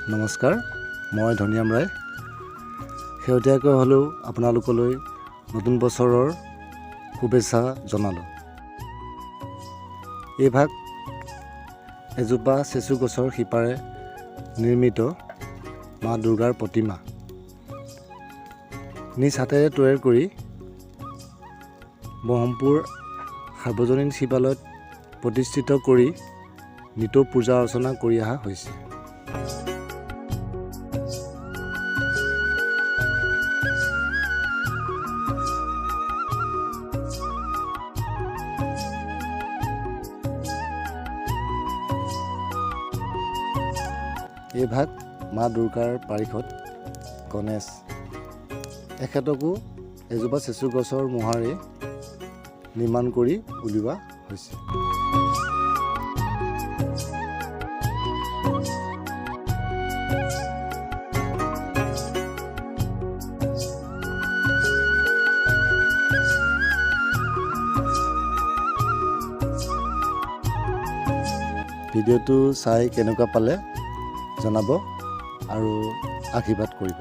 নমস্কাৰ, মই ধনিৰাম ৰায়। শেহতীয়াকৈ হ'লেও আপোনালোকলৈ নতুন বছৰৰ শুভেচ্ছা জনালোঁ। এই ভাগ এজোপা চেচু গছৰ শিপাৰে নিৰ্মিত মা দুৰ্গাৰ প্ৰতিমা নিজ হাতেৰে তৈয়াৰ কৰি ব্ৰহ্মপুৰ সাৰ্বজনীন শিৱালয়ত প্ৰতিষ্ঠিত কৰি নিতৌ পূজা অৰ্চনা কৰি অহা হৈছে। এই ভাগ মা দুৰ্গাৰ পাৰিষদ গণেশ, এখেতকো এজোপা চেচু গছৰ মোহাৰে নিৰ্মাণ কৰি উলিওৱা হৈছে। ভিডিঅ'টো চাই কেনেকুৱা পালে জনাব আৰু আশীৰ্বাদ কৰিব।